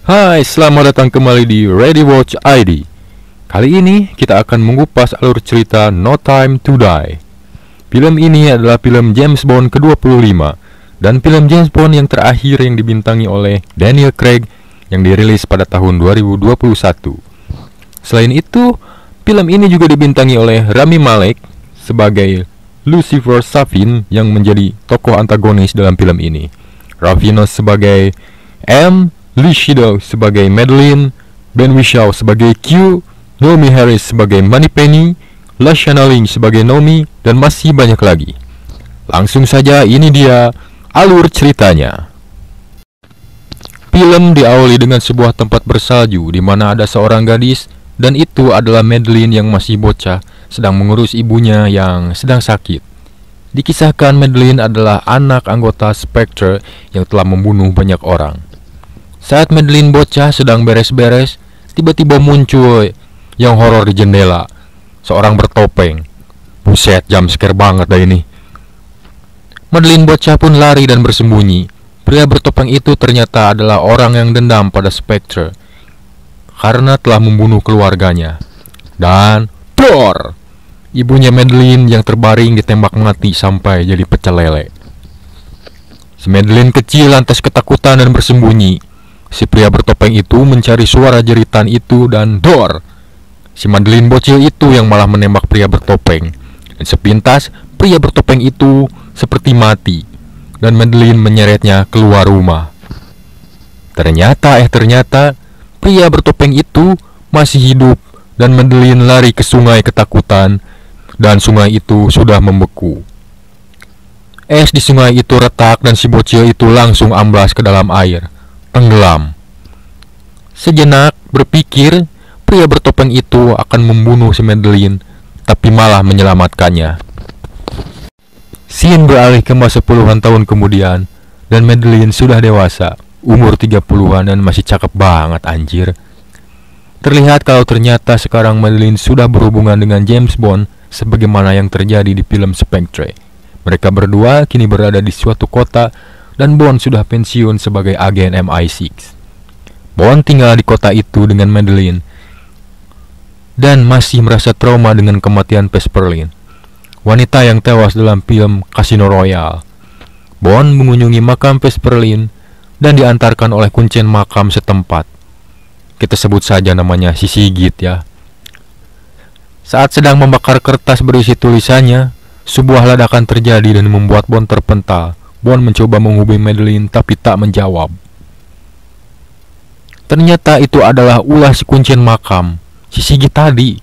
Hai, selamat datang kembali di Ready Watch ID. Kali ini kita akan mengupas alur cerita No Time to Die. Film ini adalah film James Bond ke-25 dan film James Bond yang terakhir yang dibintangi oleh Daniel Craig yang dirilis pada tahun 2021. Selain itu, film ini juga dibintangi oleh Rami Malek sebagai Lucifer Safin yang menjadi tokoh antagonis dalam film ini, Rafinos sebagai M, Lee Shido sebagai Madeline, Ben Whishaw sebagai Q, Naomi Harris sebagai Moneypenny, Lashana Lynch sebagai Naomi, dan masih banyak lagi. Langsung saja, ini dia alur ceritanya. Film diawali dengan sebuah tempat bersalju di mana ada seorang gadis, dan itu adalah Madeline yang masih bocah sedang mengurus ibunya yang sedang sakit. Dikisahkan Madeline adalah anak anggota Spectre yang telah membunuh banyak orang. Saat Madeline bocah sedang beres-beres, tiba-tiba muncul yang horor di jendela, seorang bertopeng. Buset, jumpscare banget dah ini. Madeline bocah pun lari dan bersembunyi. Pria bertopeng itu ternyata adalah orang yang dendam pada Spectre karena telah membunuh keluarganya. Dan dor! Ibunya Madeline yang terbaring ditembak mati sampai jadi pecel lele. Si Madeline kecil lantas ketakutan dan bersembunyi. Si pria bertopeng itu mencari suara jeritan itu dan dor! Si Madeline bocil itu yang malah menembak pria bertopeng. Dan sepintas pria bertopeng itu seperti mati dan Madeline menyeretnya keluar rumah. Ternyata pria bertopeng itu masih hidup dan Madeline lari ke sungai ketakutan dan sungai itu sudah membeku. Es di sungai itu retak dan si bocil itu langsung amblas ke dalam air, tenggelam. Sejenak berpikir pria bertopeng itu akan membunuh si Madeline, tapi malah menyelamatkannya. Scene beralih ke masa puluhan tahun kemudian, dan Madeline sudah dewasa, umur 30-an dan masih cakep banget anjir. Terlihat kalau ternyata sekarang Madeline sudah berhubungan dengan James Bond sebagaimana yang terjadi di film Spectre. Mereka berdua kini berada di suatu kota dan Bond sudah pensiun sebagai agen MI6. Bond tinggal di kota itu dengan Madeline dan masih merasa trauma dengan kematian Vesperlin, wanita yang tewas dalam film Casino Royale. Bond mengunjungi makam Vesperlin dan diantarkan oleh kuncen makam setempat. Kita sebut saja namanya si Sigit ya. Saat sedang membakar kertas berisi tulisannya, sebuah ledakan terjadi dan membuat Bond terpental. Bond mencoba menghubungi Madeline tapi tak menjawab. Ternyata itu adalah ulah si kuncen makam, si Sigit tadi,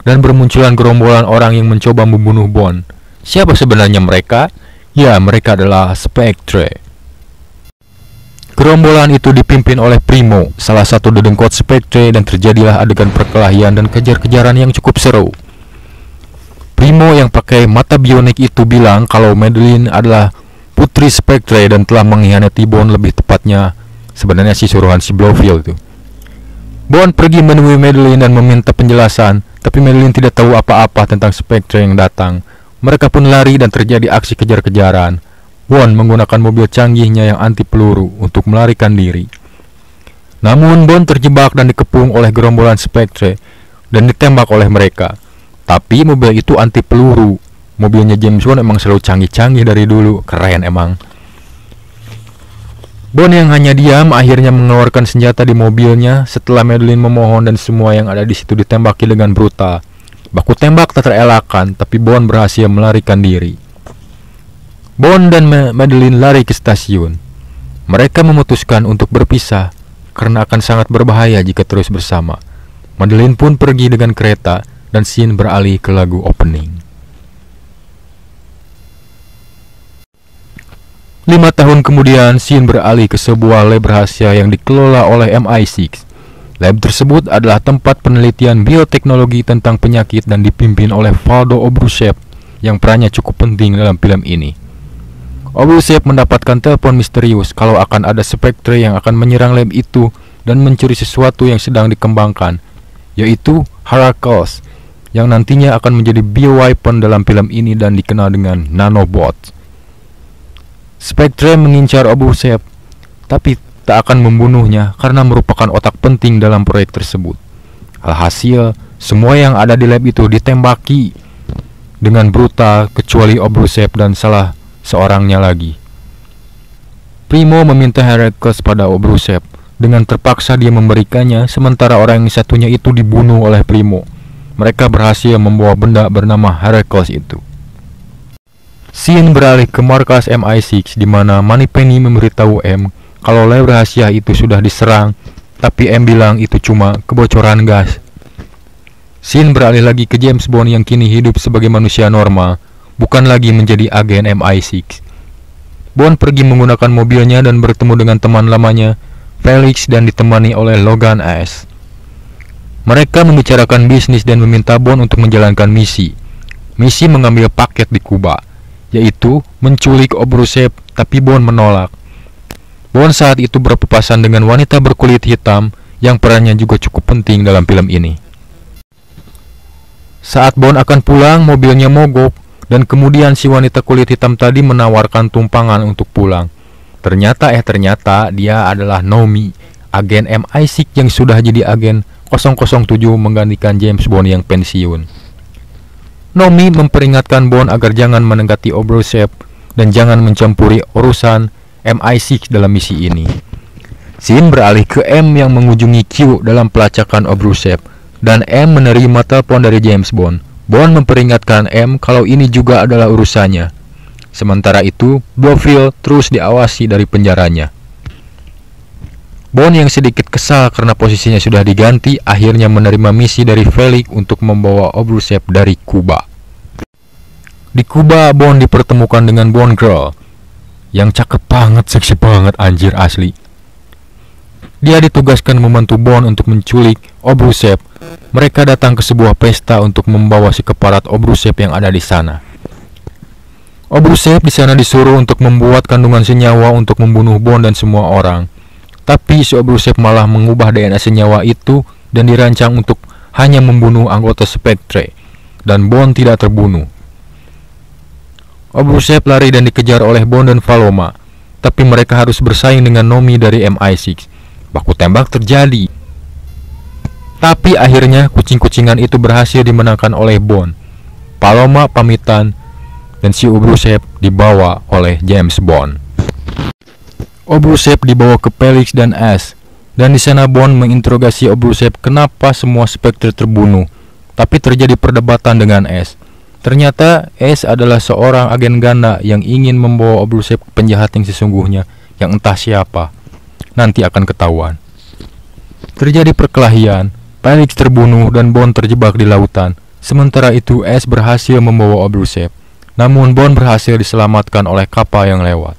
dan bermunculan gerombolan orang yang mencoba membunuh Bond. Siapa sebenarnya mereka? Ya, mereka adalah Spectre. Gerombolan itu dipimpin oleh Primo, salah satu dedengkot Spectre, dan terjadilah adegan perkelahian dan kejar-kejaran yang cukup seru. Primo yang pakai mata bionik itu bilang kalau Madeline adalah putri Spectre dan telah mengkhianati Bond, lebih tepatnya sebenarnya si suruhan si Blofeld itu. Bond pergi menemui Madeline dan meminta penjelasan, tapi Madeline tidak tahu apa-apa tentang Spectre yang datang. Mereka pun lari dan terjadi aksi kejar-kejaran. Bond menggunakan mobil canggihnya yang anti peluru untuk melarikan diri. Namun Bond terjebak dan dikepung oleh gerombolan Spectre dan ditembak oleh mereka. Tapi mobil itu anti peluru. Mobilnya James Bond emang selalu canggih-canggih dari dulu, keren emang. Bond yang hanya diam akhirnya mengeluarkan senjata di mobilnya setelah Madeline memohon dan semua yang ada di situ ditembaki dengan brutal. Baku tembak tak terelakkan, tapi Bond berhasil melarikan diri. Bond dan Madeline lari ke stasiun. Mereka memutuskan untuk berpisah karena akan sangat berbahaya jika terus bersama. Madeline pun pergi dengan kereta dan scene beralih ke lagu opening. 5 tahun kemudian, scene beralih ke sebuah lab rahasia yang dikelola oleh MI6. Lab tersebut adalah tempat penelitian bioteknologi tentang penyakit dan dipimpin oleh Valdo Obrushev yang perannya cukup penting dalam film ini. Obrushev mendapatkan telepon misterius kalau akan ada Spectre yang akan menyerang lab itu dan mencuri sesuatu yang sedang dikembangkan, yaitu Heracles, yang nantinya akan menjadi bioweapon dalam film ini dan dikenal dengan nanobot. Spectre mengincar Obrushev, tapi tak akan membunuhnya karena merupakan otak penting dalam proyek tersebut. Alhasil, semua yang ada di lab itu ditembaki dengan brutal kecuali Obruchev dan salah seorangnya lagi. Primo meminta Heracles pada Obruchev. Dengan terpaksa dia memberikannya, sementara orang yang satunya itu dibunuh oleh Primo. Mereka berhasil membawa benda bernama Heracles itu. Scene beralih ke markas MI6 di mana Moneypenny memberitahu M kalau lab rahasia itu sudah diserang, tapi M bilang itu cuma kebocoran gas. Scene beralih lagi ke James Bond yang kini hidup sebagai manusia normal, bukan lagi menjadi agen MI6. Bond pergi menggunakan mobilnya dan bertemu dengan teman lamanya, Felix, dan ditemani oleh Logan S. Mereka membicarakan bisnis dan meminta Bond untuk menjalankan misi. Misi mengambil paket di Kuba, yaitu menculik Obruchev, tapi Bond menolak. Bond saat itu berpapasan dengan wanita berkulit hitam yang perannya juga cukup penting dalam film ini. Saat Bond akan pulang, mobilnya mogok, dan kemudian si wanita kulit hitam tadi menawarkan tumpangan untuk pulang. Ternyata dia adalah Nomi, agen MI6 yang sudah jadi agen 007 menggantikan James Bond yang pensiun. Nomi memperingatkan Bond agar jangan mendekati Obruchev dan jangan mencampuri urusan MI6 dalam misi ini. Scene beralih ke M yang mengunjungi Q dalam pelacakan Obruchev, dan M menerima telepon dari James Bond. Bond memperingatkan M kalau ini juga adalah urusannya. Sementara itu, Blofeld terus diawasi dari penjaranya. Bond yang sedikit kesal karena posisinya sudah diganti, akhirnya menerima misi dari Felix untuk membawa Obruchev dari Kuba. Di Kuba, Bond dipertemukan dengan Bond Girl yang cakep banget, seksi banget, anjir asli. Dia ditugaskan membantu Bond untuk menculik Obruchev. Mereka datang ke sebuah pesta untuk membawa si keparat Obruchev yang ada di sana. Obruchev di sana disuruh untuk membuat kandungan senyawa untuk membunuh Bond dan semua orang. Tapi si Obruchev malah mengubah DNA senyawa itu dan dirancang untuk hanya membunuh anggota Spectre, dan Bond tidak terbunuh. Obruchev lari dan dikejar oleh Bond dan Paloma, tapi mereka harus bersaing dengan Nomi dari MI6. Baku tembak terjadi. Tapi akhirnya kucing-kucingan itu berhasil dimenangkan oleh Bond. Paloma pamitan dan si Obruchev dibawa oleh James Bond. Obruchev dibawa ke Felix dan S, dan di sana Bond menginterogasi Obruchev kenapa semua Spectre terbunuh. Tapi terjadi perdebatan dengan S. Ternyata S adalah seorang agen ganda yang ingin membawa Obruchev ke penjahat yang sesungguhnya, yang entah siapa. Nanti akan ketahuan. Terjadi perkelahian, Felix terbunuh dan Bond terjebak di lautan. Sementara itu S berhasil membawa Obruchev. Namun Bond berhasil diselamatkan oleh kapal yang lewat.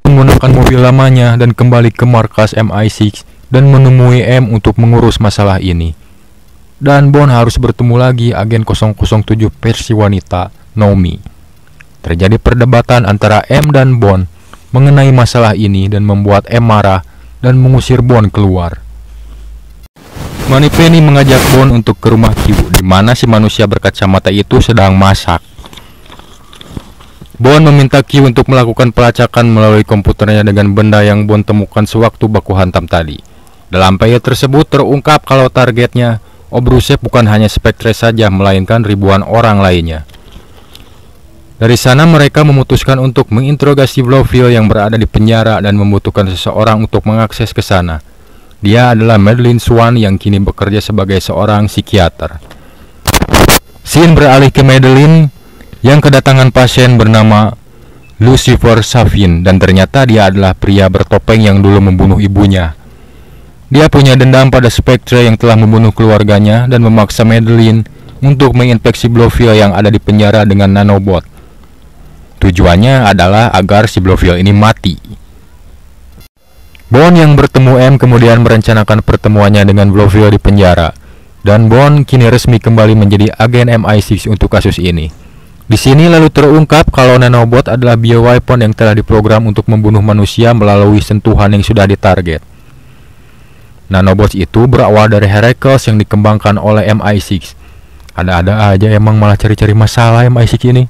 Menggunakan mobil lamanya dan kembali ke markas MI6 dan menemui M untuk mengurus masalah ini. Dan Bond harus bertemu lagi agen 007 versi wanita, Nomi. Terjadi perdebatan antara M dan Bond mengenai masalah ini dan membuat M marah dan mengusir Bond keluar. Moneypenny mengajak Bond untuk ke rumah Q, di mana si manusia berkacamata itu sedang masak. Bond meminta Q untuk melakukan pelacakan melalui komputernya dengan benda yang Bond temukan sewaktu baku hantam tadi. Dalam file tersebut terungkap kalau targetnya Obruchev bukan hanya Spectre saja, melainkan ribuan orang lainnya. Dari sana mereka memutuskan untuk menginterogasi Blofeld yang berada di penjara dan membutuhkan seseorang untuk mengakses ke sana. Dia adalah Madeleine Swan yang kini bekerja sebagai seorang psikiater. Scene beralih ke Madeleine yang kedatangan pasien bernama Lucifer Savin, dan ternyata dia adalah pria bertopeng yang dulu membunuh ibunya. Dia punya dendam pada Spectre yang telah membunuh keluarganya dan memaksa Madeleine untuk menginfeksi Blofeld yang ada di penjara dengan nanobot. Tujuannya adalah agar si Blofeld ini mati. Bond yang bertemu M kemudian merencanakan pertemuannya dengan Blofeld di penjara, dan Bond kini resmi kembali menjadi agen MI6 untuk kasus ini. Di sini lalu terungkap kalau nanobot adalah bioweapon yang telah diprogram untuk membunuh manusia melalui sentuhan yang sudah ditarget. Nanobots itu berawal dari Heracles yang dikembangkan oleh MI6. Ada-ada aja emang malah cari-cari masalah MI6 ini.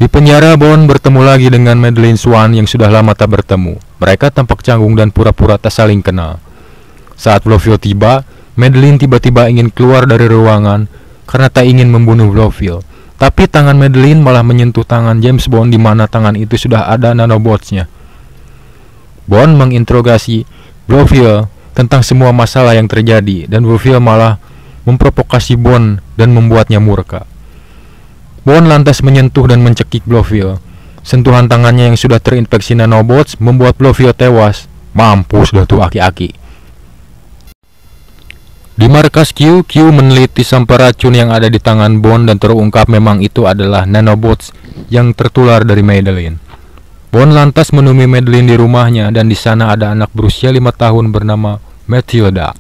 Di penjara, Bond bertemu lagi dengan Madeleine Swan yang sudah lama tak bertemu. Mereka tampak canggung dan pura-pura tak saling kenal. Saat Blofeld tiba, Madeleine tiba-tiba ingin keluar dari ruangan karena tak ingin membunuh Blofeld. Tapi tangan Madeleine malah menyentuh tangan James Bond di mana tangan itu sudah ada nanobots-nya. Bond menginterogasi Blofeld tentang semua masalah yang terjadi dan Blofeld malah memprovokasi Bond dan membuatnya murka. Bond lantas menyentuh dan mencekik Blofeld. Sentuhan tangannya yang sudah terinfeksi nanobots membuat Blofeld tewas. Mampus dah tuh aki-aki. Di markas Q meneliti sampel racun yang ada di tangan Bond dan terungkap memang itu adalah nanobots yang tertular dari Madeleine. Bond lantas menemui Madeleine di rumahnya dan di sana ada anak berusia 5 tahun bernama Matilda.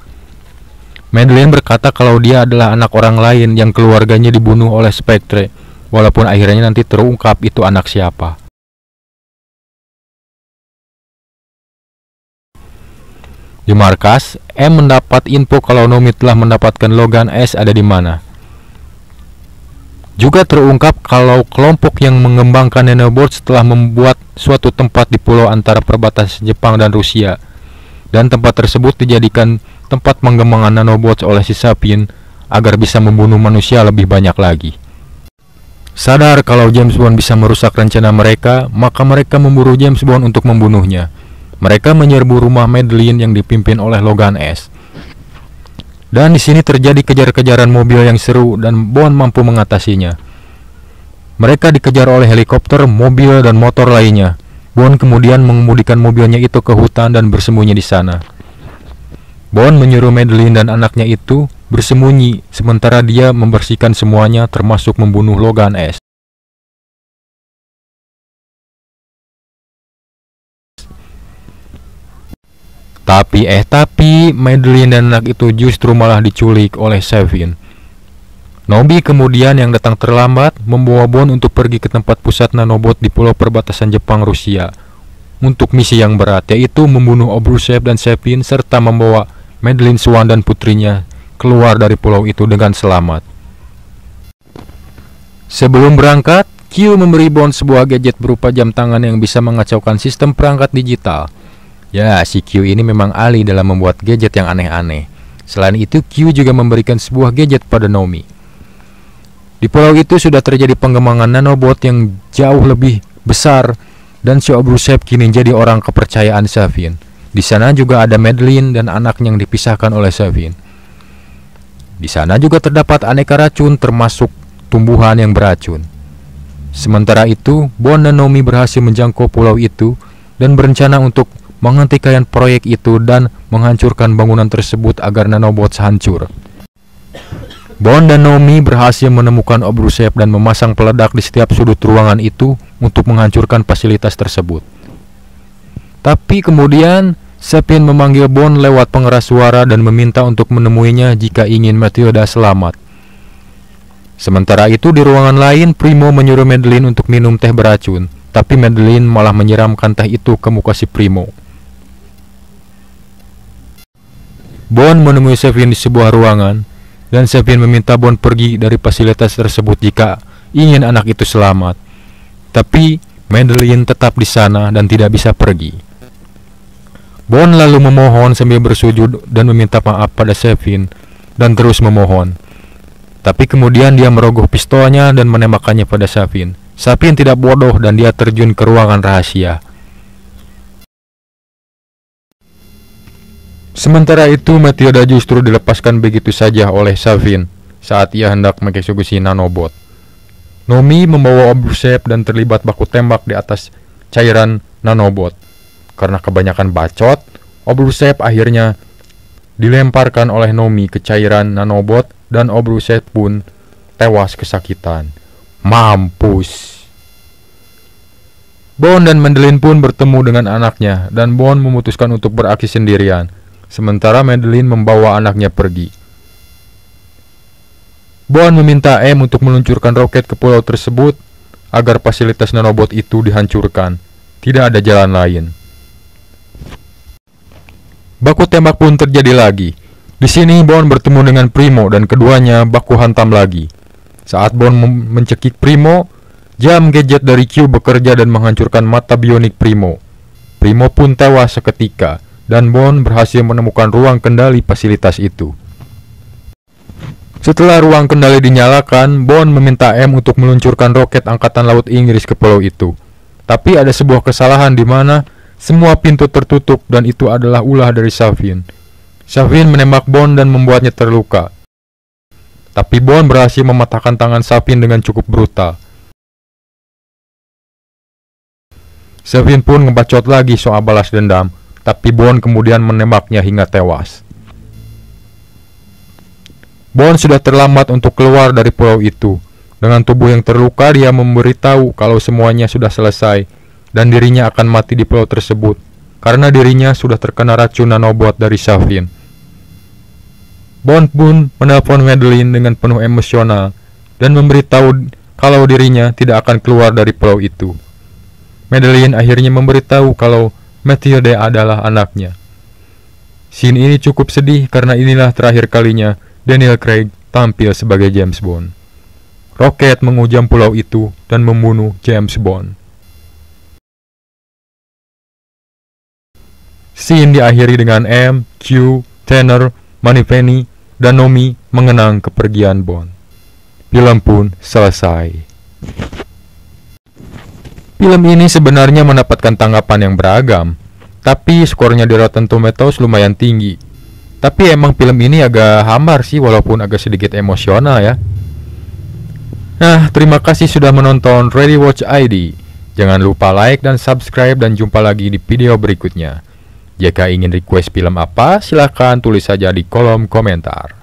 Madeleine berkata kalau dia adalah anak orang lain yang keluarganya dibunuh oleh Spectre, walaupun akhirnya nanti terungkap itu anak siapa. Di markas, M mendapat info kalau Nomi telah mendapatkan Logan S ada di mana. Juga terungkap kalau kelompok yang mengembangkan nanobots telah membuat suatu tempat di pulau antara perbatasan Jepang dan Rusia. Dan tempat tersebut dijadikan tempat pengembangan nanobots oleh si Sapien agar bisa membunuh manusia lebih banyak lagi. Sadar kalau James Bond bisa merusak rencana mereka, maka mereka memburu James Bond untuk membunuhnya. Mereka menyerbu rumah Madeleine yang dipimpin oleh Logan S. Dan di sini terjadi kejar-kejaran mobil yang seru dan Bond mampu mengatasinya. Mereka dikejar oleh helikopter, mobil, dan motor lainnya. Bond kemudian mengemudikan mobilnya itu ke hutan dan bersembunyi di sana. Bond menyuruh Madeleine dan anaknya itu bersembunyi sementara dia membersihkan semuanya termasuk membunuh Logan S. Tapi Madeleine dan anak itu justru malah diculik oleh Savin. Nobi kemudian yang datang terlambat membawa Bond untuk pergi ke tempat pusat nanobot di pulau perbatasan Jepang-Rusia untuk misi yang berat, yaitu membunuh Obrushev dan Savin serta membawa Madeleine Swan dan putrinya keluar dari pulau itu dengan selamat. Sebelum berangkat, Q memberi Bond sebuah gadget berupa jam tangan yang bisa mengacaukan sistem perangkat digital. Ya, si Q ini memang ahli dalam membuat gadget yang aneh-aneh. Selain itu, Q juga memberikan sebuah gadget pada Nomi. Di pulau itu sudah terjadi pengembangan nanobot yang jauh lebih besar dan si Obrushev kini jadi orang kepercayaan Savin. Di sana juga ada Madeleine dan anaknya yang dipisahkan oleh Savin. Di sana juga terdapat aneka racun termasuk tumbuhan yang beracun. Sementara itu, Bond dan Nomi berhasil menjangkau pulau itu dan berencana untuk menghentikan proyek itu dan menghancurkan bangunan tersebut agar nanobots hancur. Bond dan Nomi berhasil menemukan Obrushev dan memasang peledak di setiap sudut ruangan itu untuk menghancurkan fasilitas tersebut. Tapi kemudian Sapien memanggil Bond lewat pengeras suara dan meminta untuk menemuinya jika ingin Matilda selamat. Sementara itu di ruangan lain, Primo menyuruh Madeleine untuk minum teh beracun, tapi Madeleine malah menyiramkan teh itu ke muka si Primo. Bond menemui Savin di sebuah ruangan, dan Savin meminta Bond pergi dari fasilitas tersebut jika ingin anak itu selamat. Tapi Madeleine tetap di sana dan tidak bisa pergi. Bond lalu memohon sambil bersujud dan meminta maaf pada Savin dan terus memohon. Tapi kemudian dia merogoh pistolnya dan menembakkannya pada Savin. Savin tidak bodoh dan dia terjun ke ruangan rahasia. Sementara itu, Matilda justru dilepaskan begitu saja oleh Savin saat ia hendak mengeksekusi nanobot. Nomi membawa Obrushev dan terlibat baku tembak di atas cairan nanobot. Karena kebanyakan bacot, Obrushev akhirnya dilemparkan oleh Nomi ke cairan nanobot dan Obrushev pun tewas kesakitan. Mampus. Bond dan Madeleine pun bertemu dengan anaknya dan Bond memutuskan untuk beraksi sendirian. Sementara Madeleine membawa anaknya pergi. Bond meminta M untuk meluncurkan roket ke pulau tersebut agar fasilitas nanobot itu dihancurkan. Tidak ada jalan lain. Baku tembak pun terjadi lagi. Di sini Bond bertemu dengan Primo dan keduanya baku hantam lagi. Saat Bond mencekik Primo, Jam gadget dari Q bekerja dan menghancurkan mata bionik Primo. Primo pun tewas seketika, dan Bond berhasil menemukan ruang kendali fasilitas itu. Setelah ruang kendali dinyalakan, Bond meminta M untuk meluncurkan roket Angkatan Laut Inggris ke pulau itu. Tapi ada sebuah kesalahan di mana semua pintu tertutup dan itu adalah ulah dari Savin. Savin menembak Bond dan membuatnya terluka. Tapi Bond berhasil mematahkan tangan Savin dengan cukup brutal. Savin pun ngebacot lagi soal balas dendam, tapi Bond kemudian menembaknya hingga tewas. Bond sudah terlambat untuk keluar dari pulau itu. Dengan tubuh yang terluka, dia memberitahu kalau semuanya sudah selesai dan dirinya akan mati di pulau tersebut karena dirinya sudah terkena racun nanobot dari Savin. Bond pun menelpon Madeleine dengan penuh emosional dan memberitahu kalau dirinya tidak akan keluar dari pulau itu. Madeleine akhirnya memberitahu kalau Mathilde adalah anaknya. Scene ini cukup sedih karena inilah terakhir kalinya Daniel Craig tampil sebagai James Bond. Roket menghujam pulau itu dan membunuh James Bond. Scene diakhiri dengan M, Q, Tanner, Moneypenny, dan Nomi mengenang kepergian Bond. Film pun selesai. Film ini sebenarnya mendapatkan tanggapan yang beragam, tapi skornya di Rotten Tomatoes lumayan tinggi. Tapi emang film ini agak hambar sih, walaupun agak sedikit emosional ya. Nah, terima kasih sudah menonton Ready Watch ID. Jangan lupa like dan subscribe dan jumpa lagi di video berikutnya. Jika ingin request film apa, silahkan tulis saja di kolom komentar.